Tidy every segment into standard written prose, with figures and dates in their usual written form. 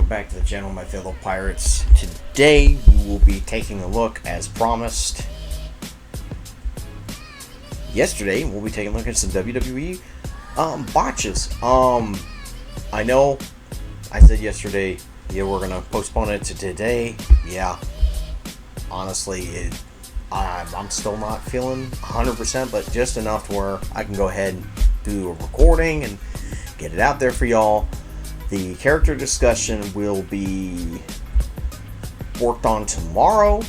back to the channel, my fellow pirates. Today we will be taking a look, as promised. Yesterday we'll be taking a look at some WWE botches. I know I said yesterday, yeah, we're gonna postpone it to today. Yeah, honestly, I'm still not feeling 100%, but just enough to where I can go ahead and do a recording and get it out there for y'all. The character discussion will be worked on tomorrow,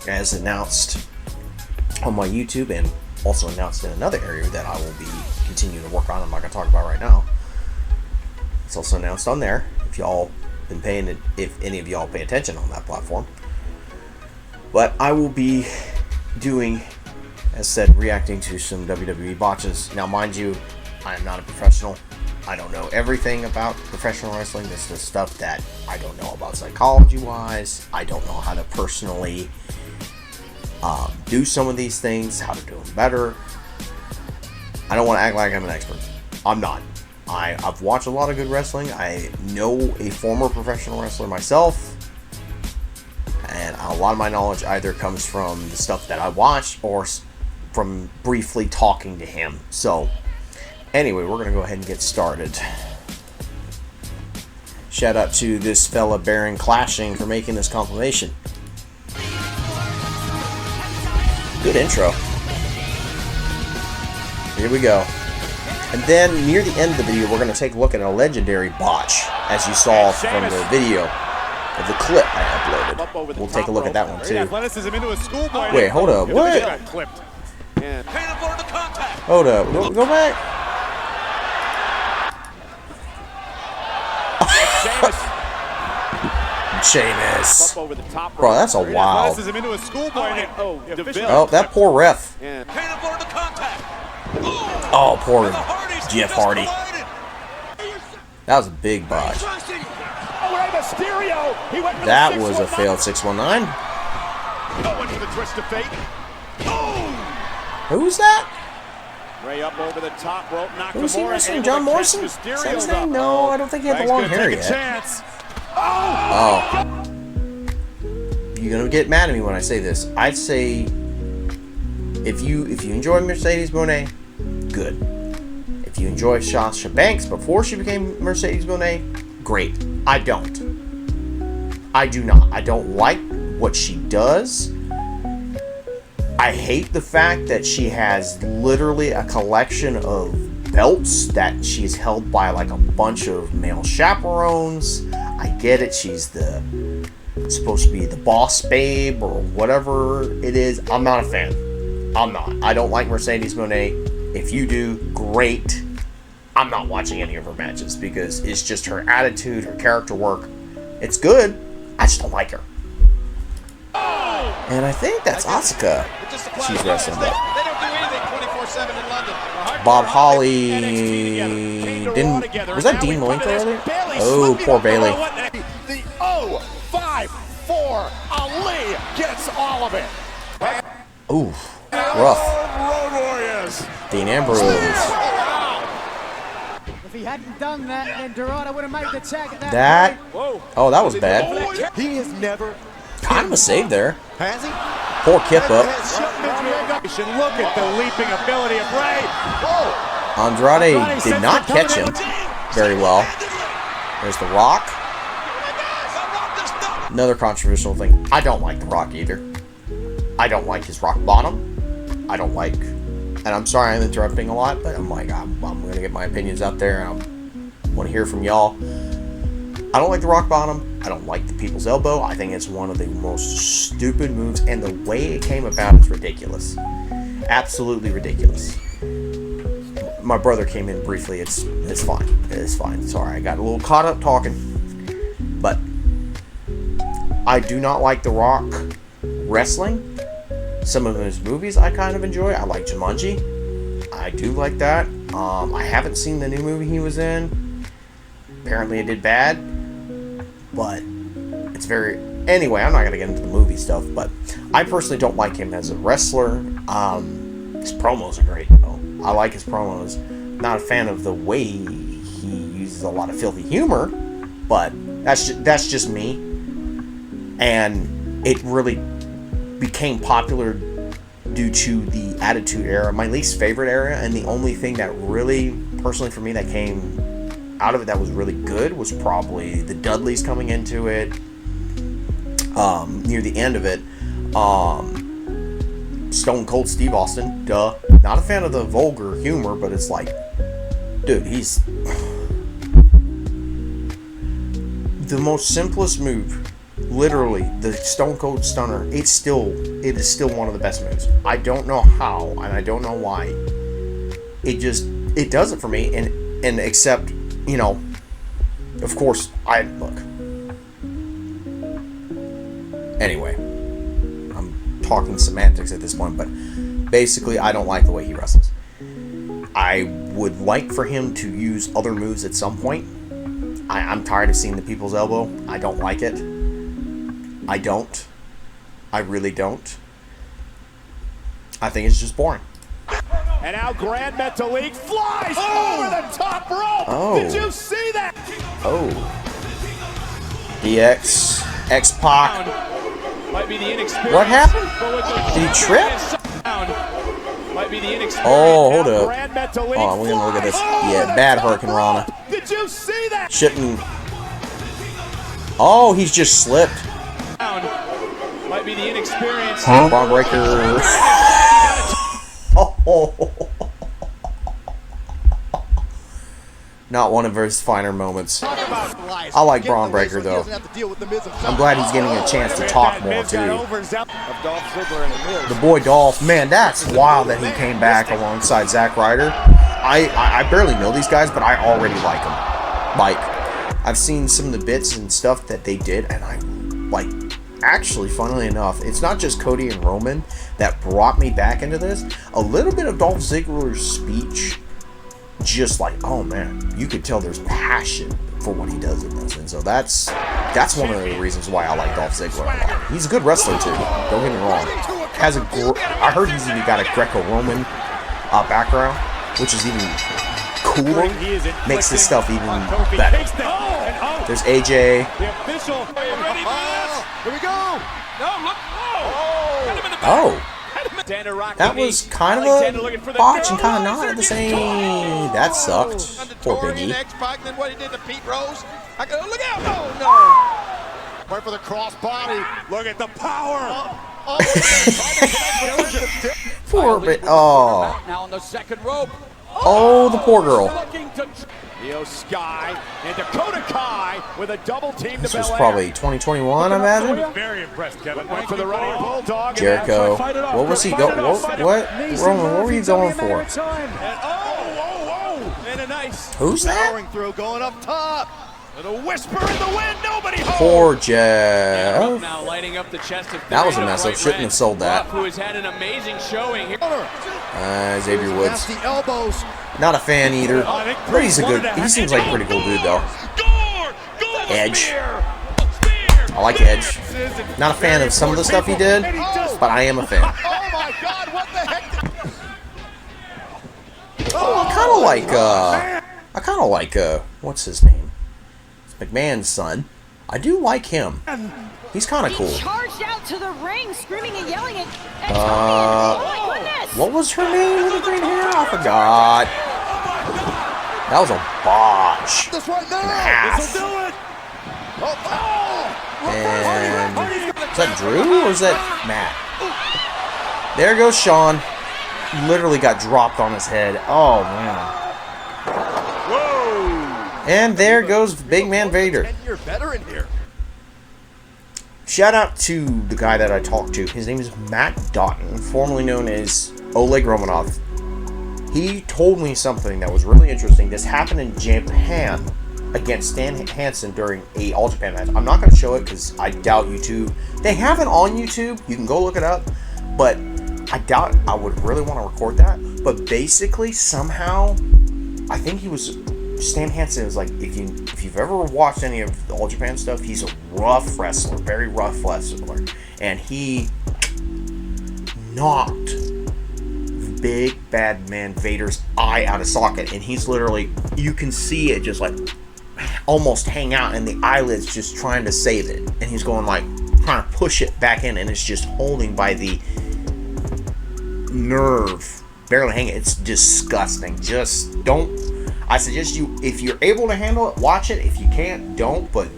as announced on my YouTube, and also announced in another area that I will be continuing to work on. I'm not going to talk about right now. It's also announced on there. If y'all been paying it, if any of y'all pay attention on that platform. But I will be doing, as said, reacting to some WWE botches. Now, mind you, I am not a professional. I don't know everything about professional wrestling. This is stuff that I don't know about psychology-wise. I don't know how to personally do some of these things, how to do them better. I don't want to act like I'm an expert. I'm not. I've watched a lot of good wrestling. I know a former professional wrestler myself. And a lot of my knowledge either comes from the stuff that I watched or from briefly talking to him. So, anyway, we're going to go ahead and get started. Shout out to this fella Baron Clashing for making this compilation. Good intro. Here we go. And then near the end of the video, we're going to take a look at a legendary botch, as you saw from the video of the clip I uploaded. We'll take a look at that one too. Wait, hold up. What? Hold up. Go back. Sheamus. Bro, that's a wild. Oh, that poor ref. Oh, poor Jeff Hardy. That was a big botch. That was a failed 619. Who's that? Who's he wrestling? John Morrison? Is that his name? No, I don't think he had the long hair yet. Oh. You're gonna get mad at me when I say this. I'd say if you enjoy Mercedes Moné, good. If you enjoy Sasha Banks before she became Mercedes Moné, great. I don't. I do not. I don't like what she does. I hate the fact that she has literally a collection of belts that she's held by like a bunch of male chaperones. I get it. She's supposed to be the boss babe or whatever it is. I'm not a fan. I'm not. I don't like Mercedes Moné. If you do, great. I'm not watching any of her matches because it's just her attitude, her character work. It's good. I just don't like her. And I think that's Asuka she's wrestling with. Bob Holly didn't. Was that Dean Malenko earlier? Oh, poor Bailey. The 0-5-4. Ali gets all of it. Ooh, rough. Dean Ambrose. If he hadn't done that, then Dorado would have made the tag at that. Oh, that was bad. He has never. Kind of a save there. Has he? Poor Kip up. Look at the leaping ability of Ray. Andrade did not catch him very well. There's The Rock. Another controversial thing. I don't like The Rock either. I don't like his rock bottom. I don't like, and I'm sorry I'm interrupting a lot, but I'm going to get my opinions out there. I want to hear from y'all. I don't like the rock bottom. I don't like the people's elbow. I think it's one of the most stupid moves, and the way it came about is ridiculous. Absolutely ridiculous. My brother came in briefly. It's fine. It's fine. Sorry, I got a little caught up talking. But I do not like The Rock wrestling. Some of his movies I kind of enjoy. I like Jumanji. I do like that. I haven't seen the new movie he was in. Apparently it did bad. But it's very... Anyway, I'm not going to get into the movie stuff, but I personally don't like him as a wrestler. His promos are great, though. I like his promos. Not a fan of the way uses a lot of filthy humor, but that's just me. And it really became popular due to the Attitude Era, my least favorite era, and the only thing that really, personally for me, that came out of it that was really good was probably the Dudleys coming into it, near the end of it. Stone Cold Steve Austin, duh. Not a fan of the vulgar humor, but it's like, dude, he's the most simplest move. Literally, the Stone Cold Stunner. It is still one of the best moves. I don't know how, and I don't know why. It does it for me, and except, you know, of course, look. Anyway, I'm talking semantics at this point, but basically, I don't like the way he wrestles. I would like for him to use other moves at some point. I'm tired of seeing the people's elbow. I don't like it. I don't. I really don't. I think it's just boring. And now Grand Metalik flies over the top rope. Oh. Did you see that? Oh. DX. X-Pac. Might be the inexperienced. What happened? Did he trip? Might be the inexperienced. Oh, hold up. Grand Metalik Oh, we're gonna look at this. Yeah, bad Hurricane Rana. Did you see that? Shouldn't. Oh, he's just slipped. Might be the inexperienced. Braun Breaker. Oh. Not one of his finer moments. I like Braun Breaker though. I'm glad he's getting a chance to talk more too. The boy Dolph, man, that's wild that he came back alongside Zack Ryder. I barely know these guys, but I already like them. Like, I've seen some of the bits and stuff that they did, and I like. Actually, funnily enough, it's not just Cody and Roman that brought me back into this. A little bit of Dolph Ziggler's speech, just like, oh man, you could tell there's passion for what he does in this, and so that's one of the reasons why I like Dolph Ziggler a lot. He's a good wrestler too. Don't get me wrong. I heard he's even got a Greco-Roman background, which is even cooler. Makes this stuff even better. There's AJ. Here we go. Oh. That was kind of a botch and kind of not at the same. That sucked. Poor Big E. Then what he did to Pete Rose. Look out! Oh no! Went for the crossbody. Look at the power. Poor Big. Oh. Now on the second rope. Oh, the poor girl. Io Sky and Dakota Kai with a double team. This was probably 2021, I imagine. Very impressed, Kevin. Went for the running bulldog. Jericho. What was he going? What? Roman, what were you going for? And a nice Who's that? Powering through, going up top. little whisper in the wind. Nobody home. Poor Jeff. Now lighting up the chest of That was a mess up. Shouldn't have sold that. Who has had an amazing showing here. Xavier Woods. Nasty elbows. Not a fan either. But he's a good. He seems like a pretty cool dude though. Edge. I like Edge. Not a fan of some of the stuff he did, but I am a fan. Oh my God! What the heck? I kind of like what's his name? It's McMahon's son. I do like him. He's kind of cool. He charged out to the ring, screaming and yelling at oh my goodness! What was her name with the green hair? I forgot. That was a botch. This right now. Half. Do it. And is that Drew or is that Matt? There goes Sean. Literally got dropped on his head. Oh man. Whoa. And there goes Big Man Vader. 10-year veteran here. Shout out to the guy that I talked to. His name is Matt Doughton, formerly known as Oleg Romanov. He told me something that was really interesting. This happened in Japan against Stan Hansen during a All Japan match. I'm not going to show it because I doubt YouTube. They have it on YouTube. You can go look it up. But I doubt I would really want to record that. But basically, somehow, I think he was... Stan Hansen is like, if you've ever watched any of the All Japan stuff, he's a rough wrestler, very rough wrestler, and he knocked big bad man Vader's eye out of socket, and he's literally, you can see it just like almost hang out, and the eyelid's just trying to save it, and he's going like trying to push it back in, and it's just holding by the nerve, barely hanging. It's disgusting. Just don't. I suggest you, if you're able to handle it, watch it. If you can't, don't. But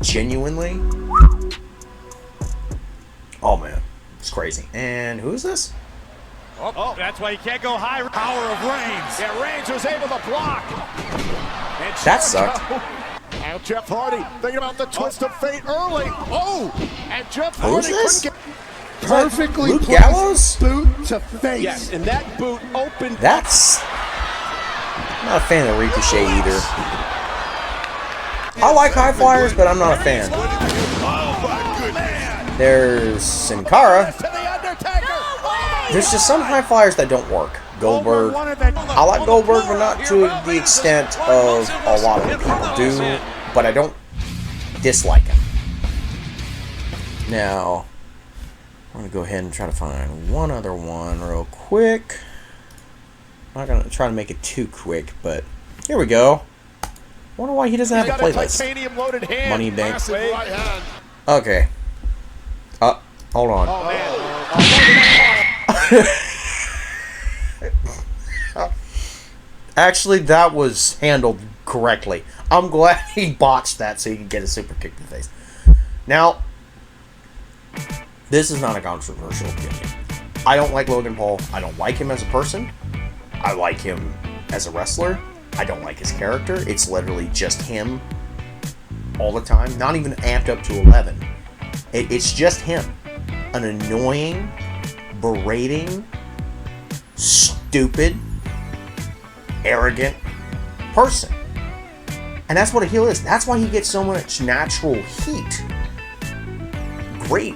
genuinely, oh man, it's crazy. And who is this? Oh, that's why you can't go high. Power of Reigns. Yeah, Reigns was able to block. And That sucked. Now Jeff Hardy thinking about the twist of fate early. Oh, and Jeff Who's Hardy this? couldn't get Perfectly Luke placed Gallows? boot to face. Yes, and that boot opened. That's. I'm not a fan of Ricochet either. I like high flyers, but I'm not a fan. There's Sin Cara. to the Undertaker. There's just some high flyers that don't work. Goldberg. I like Goldberg, but not to the extent of a lot of people do. But I don't dislike him. Now, I'm going to go ahead and try to find one other one real quick. I'm not going to try to make it too quick, but here we go. Wonder why he doesn't have a playlist. Titanium loaded hand. Money Bank. Massive right hand. Okay. Hold on. Oh, man. Actually, that was handled correctly. I'm glad he botched that so he could get a super kick to the face. Now, this is not a controversial opinion. I don't like Logan Paul. I don't like him as a person. I like him as a wrestler. I don't like his character. It's literally just him all the time. Not even amped up to 11. It's just him. An annoying, berating, stupid, arrogant person. And that's what a heel is. That's why he gets so much natural heat. Great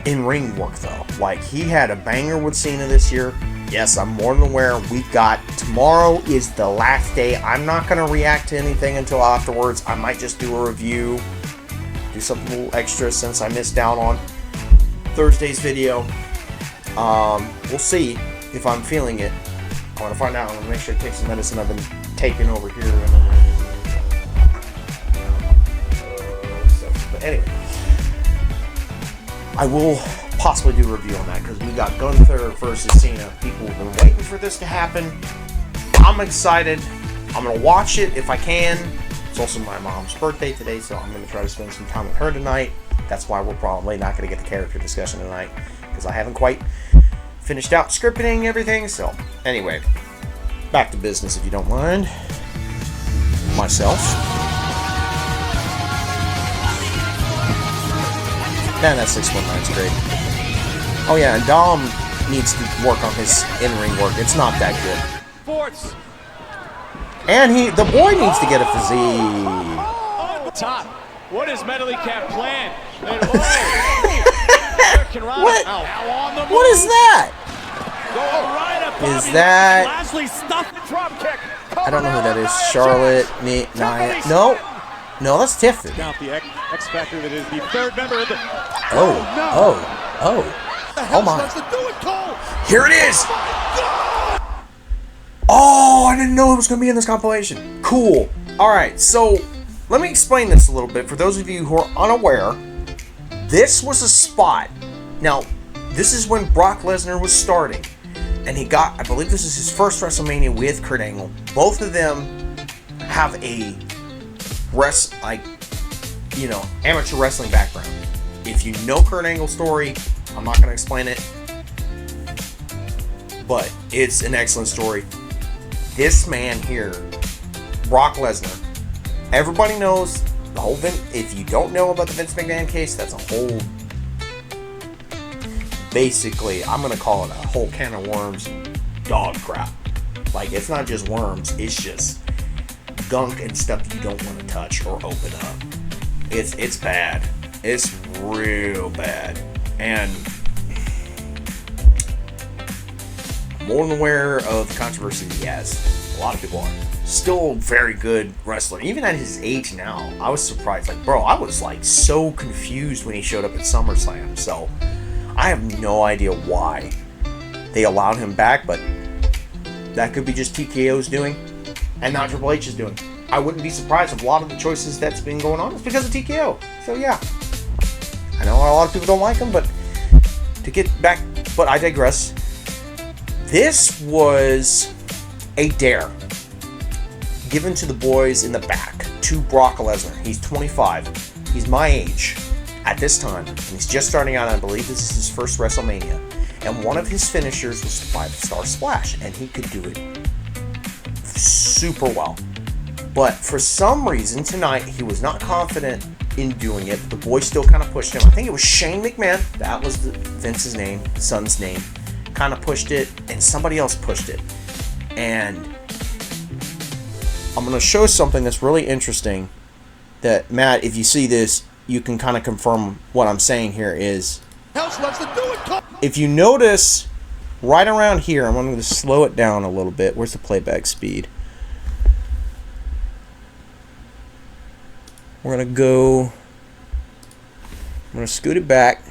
in-ring work, though. Like, he had a banger with Cena this year. Yes, I'm more than aware. We've got... Tomorrow is the last day. I'm not going to react to anything until afterwards. I might just do a review. Do something a little extra since I missed out on Thursday's video. We'll see if I'm feeling it. I want to find out. I want to make sure I take some medicine I've been taking over here. But anyway, I will possibly do a review on that because we got Gunther versus Cena. People have been waiting for this to happen. I'm excited. I'm going to watch it if I can. It's also my mom's birthday today, so I'm going to try to spend some time with her tonight. That's why we're probably not going to get the character discussion tonight because I haven't quite finished out scripting everything. So anyway, back to business if you don't mind. Myself. Man, that 619 is great. Oh yeah, and Dom needs to work on his in-ring work. It's not that good. Sports. And the boy needs to get a physique. On the top. What is Medley Cat plan? And, what? What is that? Right up Is that? Lashley stuffed the drop kick. I don't know who that is. Charlotte, Nia. No, that's Tiffany. Count the X Factor that is the third member of the. Oh my! Here it is. Oh, I didn't know it was going to be in this compilation. Cool. All right, so let me explain this a little bit for those of you who are unaware. This was a spot. Now, this is when Brock Lesnar was starting, and he got, I believe this is his first WrestleMania with Kurt Angle. Both of them have a amateur wrestling background. If you know Kurt Angle's story, I'm not going to explain it, but it's an excellent story. This man here, Brock Lesnar, everybody knows the whole if you don't know about the Vince McMahon case, that's a whole, basically, I'm going to call it a whole can of worms, dog crap. Like, it's not just worms, it's just gunk and stuff you don't want to touch or open up. It's bad. It's real bad. And more than aware of the controversy he has. A lot of people are. Still a very good wrestler. Even at his age now, I was surprised. Like, bro, I was like so confused when he showed up at SummerSlam. So, I have no idea why they allowed him back, but that could be just TKO's doing and not Triple H's doing. I wouldn't be surprised if a lot of the choices that's been going on is because of TKO. So yeah, I know a lot of people don't like him, but to get back, but I digress. This was a dare given to the boys in the back, to Brock Lesnar. He's 25. He's my age at this time, and he's just starting out. I believe this is his first WrestleMania. And one of his finishers was the 5-star splash, and he could do it super well. But for some reason tonight, he was not confident in doing it. The boys still kind of pushed him. I think it was Shane McMahon. That was Vince's name, the son's name. Kind of pushed it, and somebody else pushed it. And I'm going to show something that's really interesting that, Matt, if you see this, you can kind of confirm what I'm saying here is, if you notice right around here, I'm going to slow it down a little bit. Where's the playback speed? We're going to go, I'm going to scoot it back.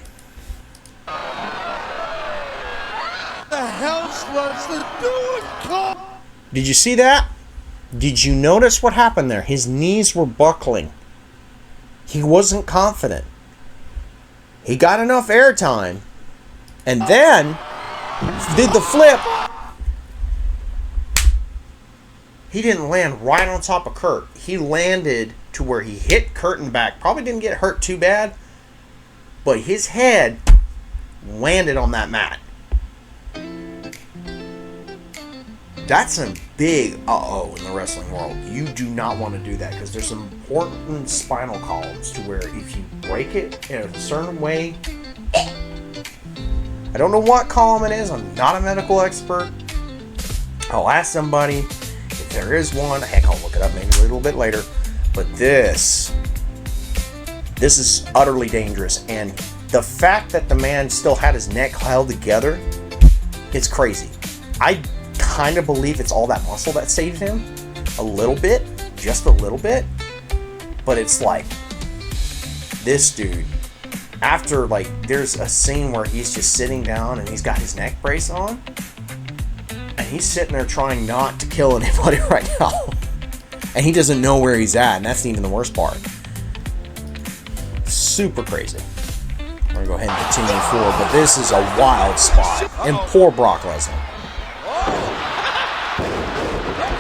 Did you see that? Did you notice what happened there? His knees were buckling. He wasn't confident. He got enough airtime and then did the flip. He didn't land right on top of Kurt. He landed to where he hit Kurt in back. Probably didn't get hurt too bad, but his head landed on that mat. That's a big uh-oh in the wrestling world. You do not want to do that because there's some important spinal columns to where if you break it in a certain way, I don't know what column it is. I'm not a medical expert. I'll ask somebody if there is one. Heck, I'll look it up maybe a little bit later. But this is utterly dangerous. And the fact that the man still had his neck held together, it's crazy. I kind of believe it's all that muscle that saved him. A little bit. Just a little bit. But it's like, this dude, after, like, there's a scene where he's just sitting down and he's got his neck brace on. And he's sitting there trying not to kill anybody right now. And he doesn't know where he's at. And that's even the worst part. Super crazy. We're going to go ahead and continue forward. But this is a wild spot. And poor Brock Lesnar.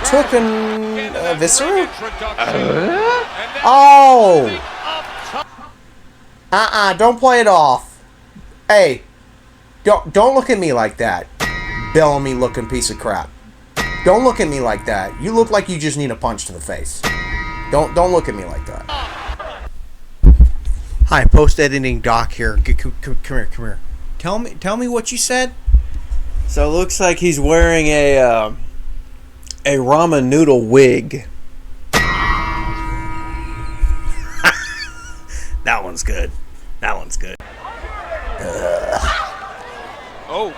Took an viscera? Oh! Don't play it off. Hey, don't look at me like that. Bellamy looking piece of crap. Don't look at me like that. You look like you just need a punch to the face. Don't look at me like that. Hi, post-editing Doc here. Come here. Tell me what you said. So it looks like he's wearing a ramen noodle wig. That one's good. Oh.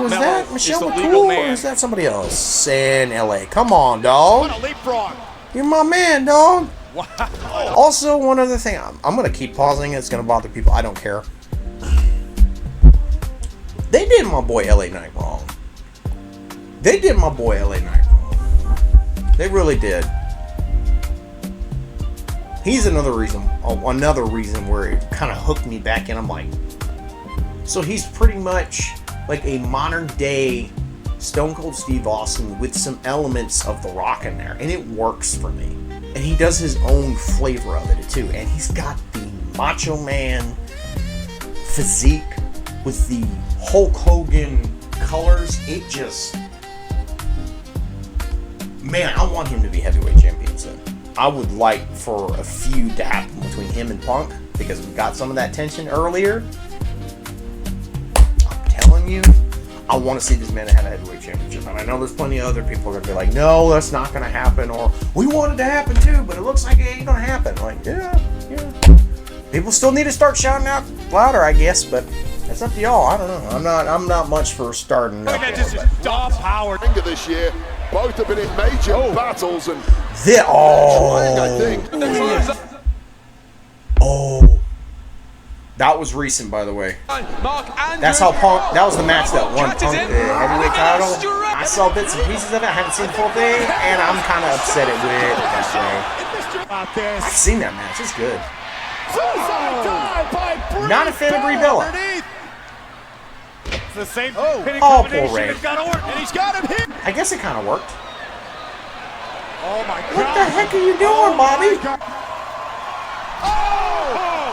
Was that Michelle McCool or is that somebody else in LA? Come on, dog. What a leapfrog. You're my man, dog. Wow. Also, one other thing. I'm going to keep pausing. It's going to bother people. I don't care. They did my boy LA Knight wrong. They really did. He's another reason where it kind of hooked me back in. I'm like, so he's pretty much like a modern day Stone Cold Steve Austin with some elements of The Rock in there, and it works for me. And he does his own flavor of it too, and he's got the Macho Man physique with the Hulk Hogan colors. It just, man, I want him to be heavyweight champion soon. I would like for a feud to happen between him and Punk because we got some of that tension earlier. I'm telling you, I want to see this man have a heavyweight championship. And I know there's plenty of other people who are going to be like, no, that's not going to happen. Or, we want it to happen too, but it looks like it ain't going to happen. Like, yeah. People still need to start shouting out louder, I guess, but it's up to y'all. I don't know. I'm not much for starting up. This is Dom Howard. This year, both have been in major battles and Oh. That was recent, by the way. Mark That's how Punk. That was the match that won Punk the heavyweight title. I saw bits and pieces of it. I haven't seen the full thing, and I'm kind of upset it went that way. I've seen that match. It's good. Not a fan of Brie Bella. It's the same pinning Oh, combination poor Ray. as got Orton, and he's got him here. I guess it kind of worked. Oh my God! What the heck are you doing, Bobby?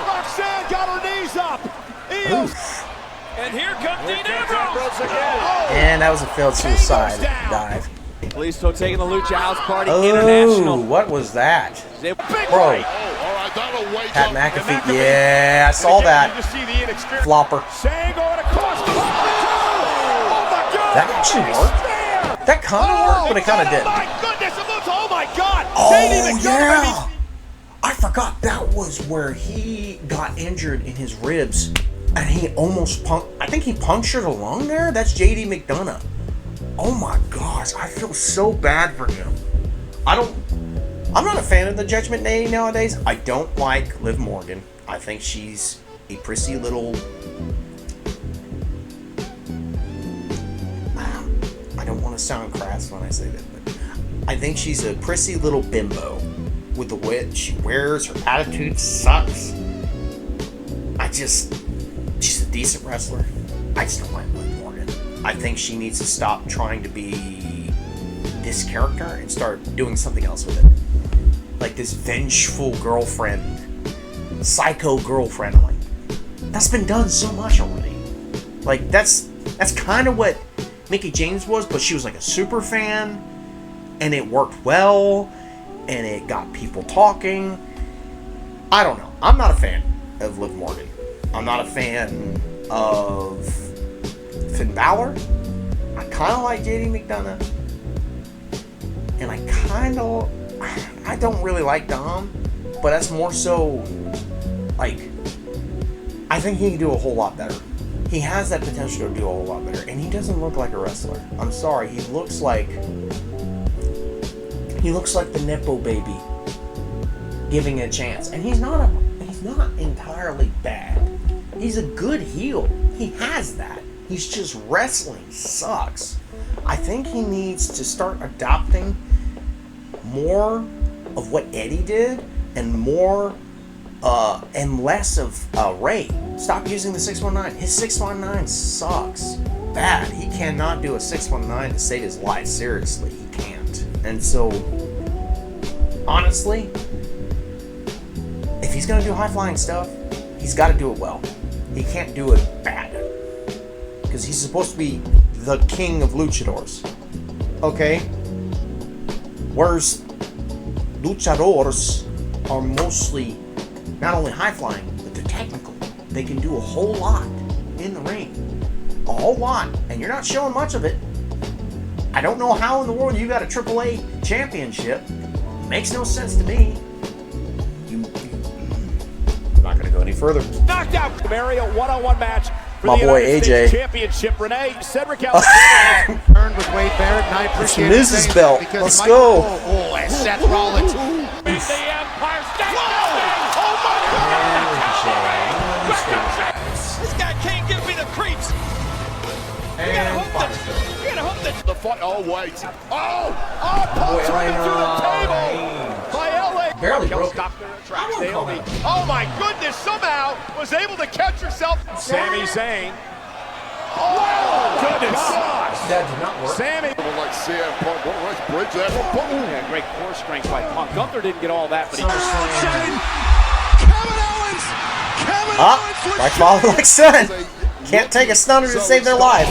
Roxanne got her knees up. Oof. And here comes Dean Ambrose again. And that was a failed suicide dive. Kalisto taking the Lucha House Party Oh, International. what was that? Big Bro. Pat McAfee. Yeah, I saw that. Flopper. That actually worked. That kind of worked, but it kind of didn't. My goodness, it looks, oh my God. Oh, yeah. I forgot that was where he got injured in his ribs. And he almost I think he punctured a lung there? That's JD McDonough. Oh my gosh, I feel so bad for him. I'm not a fan of the Judgment Day nowadays. I don't like Liv Morgan. I think she's a prissy little... I don't want to sound crass when I say that, but I think she's a prissy little bimbo. With the way she wears, her attitude sucks. She's a decent wrestler. I just don't like Liv Morgan. I think she needs to stop trying to be this character and start doing something else with it. Like this vengeful girlfriend, psycho girlfriend. I'm like, that's been done so much already. Like that's kind of what Mickie James was, but she was like a super fan, and it worked well, and it got people talking. I don't know. I'm not a fan of Liv Morgan. I'm not a fan of Finn Balor. I kind of like JD McDonough. And I don't really like Dom. But that's more so, like, I think he can do a whole lot better. He has that potential to do a whole lot better. And he doesn't look like a wrestler. I'm sorry. He looks like the Nepo baby giving it a chance. And he's not entirely bad. He's a good heel. He has that. He's just wrestling sucks. I think he needs to start adopting more of what Eddie did and more and less of Ray. Stop using the 619. His 619 sucks bad. He cannot do a 619 to save his life. Seriously, he can't. And so, honestly, if he's gonna do high-flying stuff, he's got to do it well. He can't do it bad. Because he's supposed to be the king of luchadors. Okay? Whereas luchadors are mostly not only high-flying, but they're technical. They can do a whole lot in the ring. A whole lot. And you're not showing much of it. I don't know how in the world you got a AAA championship. Makes no sense to me. I'm not going to go any further. Knocked out Mario one-on-one match for My the boy United AJ. States Championship. Renee Cedric Turned with Wade Barrett, and I appreciate It's Miz's it belt. because Let's Michael go. Cole, oh, and Seth Rollins. the Empire State. Oh my God! This guy can't give me the creeps. You gotta hook the fight. Oh wait. Oh, punch right through the table by LA. Barely broke it. Doctor attracts Naomi. Oh my goodness! Somehow was able to catch herself. Sami Zayn. Oh goodness! That did not work. Sami. Like CM Punk. What a nice bridge there. Yeah, great core strength by Punk. Gunther didn't get all that, but he. Like father, like son. Can't take a stunner to save their life.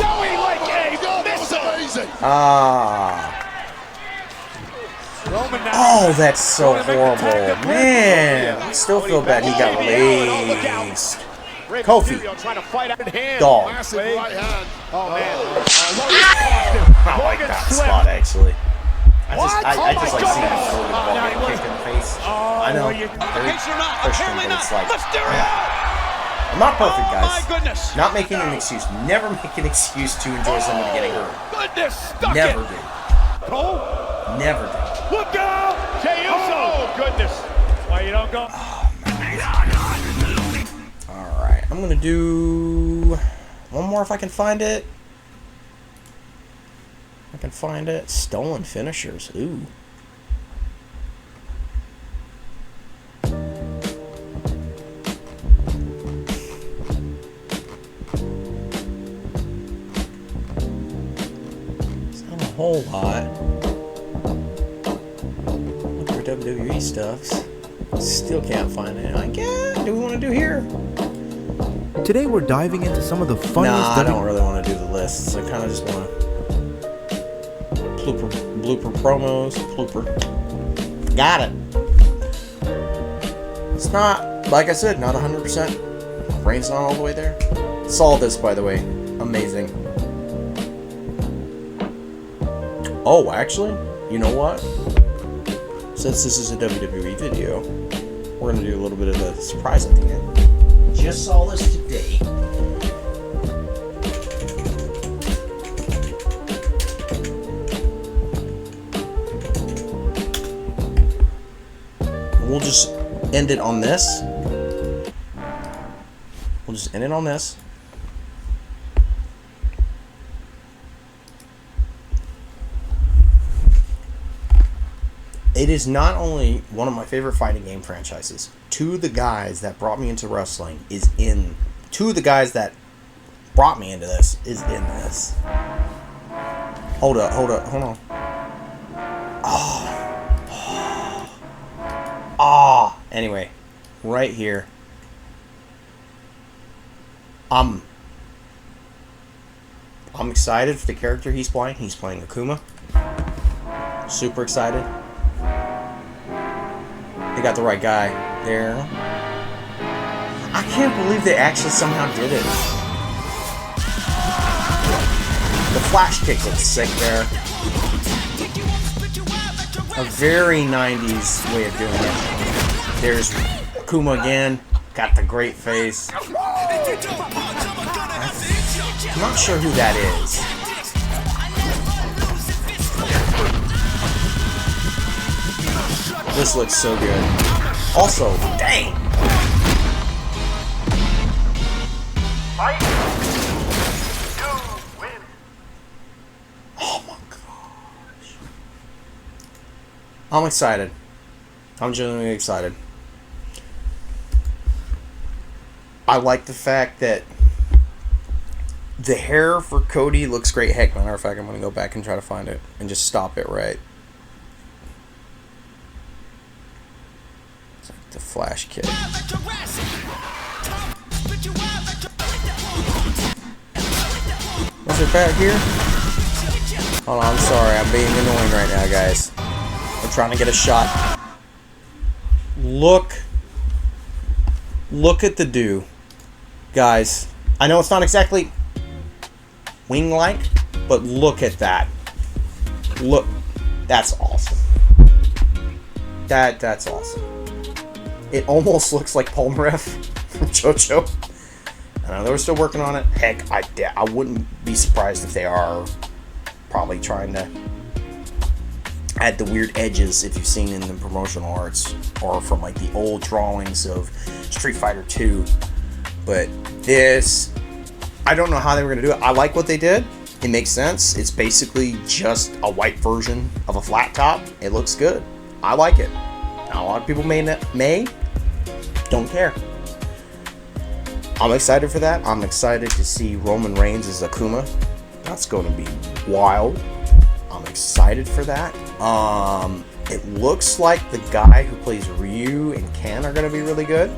Oh, that's so horrible. Man, I still feel bad he got released. Kofi. Dog. Oh man. I like that spot, actually. I just like seeing Logan kicked in the face. I know. Christian, but it's like, I'm not perfect, guys. Not making an excuse. Never make an excuse to enjoy somebody getting hurt. Never do. Never do. Look out! Jey Uso! Oh, goodness. Why you don't go? Alright. Alright, I'm gonna do one more if I can find it. I can find it. Stolen finishers. Ooh. It's not a whole lot. Look for WWE stuffs. Still can't find it. What do we want to do here? Today we're diving into some of the funniest. Nah, I don't really want to do the lists. I kind of just want to blooper promos. Got it. It's not, like I said, not 100%. Brain's not all the way there. Saw this, by the way. Amazing. Oh, actually, you know what? Since this is a WWE video, we're going to do a little bit of a surprise at the end. Just saw this today. We'll just end it on this. We'll just end it on this. It is not only one of my favorite fighting game franchises. Two of the guys that brought me into wrestling is in. Two of the guys that brought me into this is in this. Hold up, hold on. Anyway, right here. I'm excited for the character he's playing. He's playing Akuma. Super excited. They got the right guy there. I can't believe they actually somehow did it. The flash kick looks sick there. A very 90s way of doing it. There's Akuma again. Got the great face. I'm not sure who that is. This looks so good. Also, dang! Oh my gosh. I'm excited. I'm genuinely excited. I like the fact that the hair for Cody looks great. Heck, matter of fact, I'm going to go back and try to find it and just stop it right. It's like the flash kick. Was it back here? Hold on, I'm sorry. I'm being annoying right now, guys. I'm trying to get a shot. Look at the do. Guys, I know it's not exactly wing-like, but look at that. Look, that's awesome. That's awesome. It almost looks like Polnareff from JoJo. I know they were still working on it. Heck, I wouldn't be surprised if they are probably trying to add the weird edges if you've seen in the promotional arts or from like the old drawings of Street Fighter 2. But this, I don't know how they were going to do it. I like what they did. It makes sense. It's basically just a white version of a flat top. It looks good. I like it. Now, a lot of people may don't care. I'm excited for that. I'm excited to see Roman Reigns as Akuma. That's going to be wild. I'm excited for that. It looks like the guy who plays Ryu and Ken are going to be really good.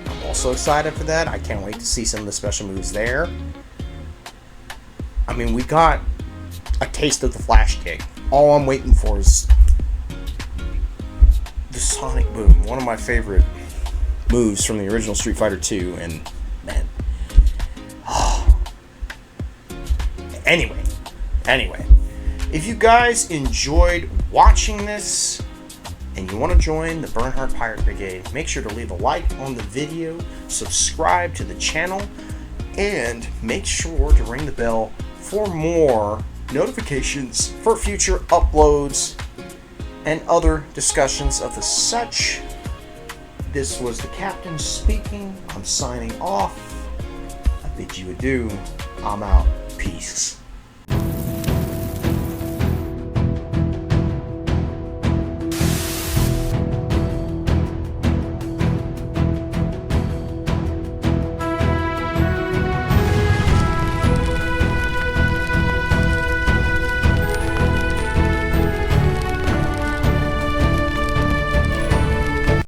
I'm also excited for that. I can't wait to see some of the special moves there. I mean, we got a taste of the flash kick. All I'm waiting for is the Sonic Boom, one of my favorite moves from the original Street Fighter 2, and man. Anyway, if you guys enjoyed watching this and you want to join the Bernhardt Pirate Brigade, make sure to leave a like on the video, subscribe to the channel, and make sure to ring the bell for more notifications for future uploads and other discussions of the such This was the captain speaking. I'm signing off. I bid you adieu. I'm out. Peace.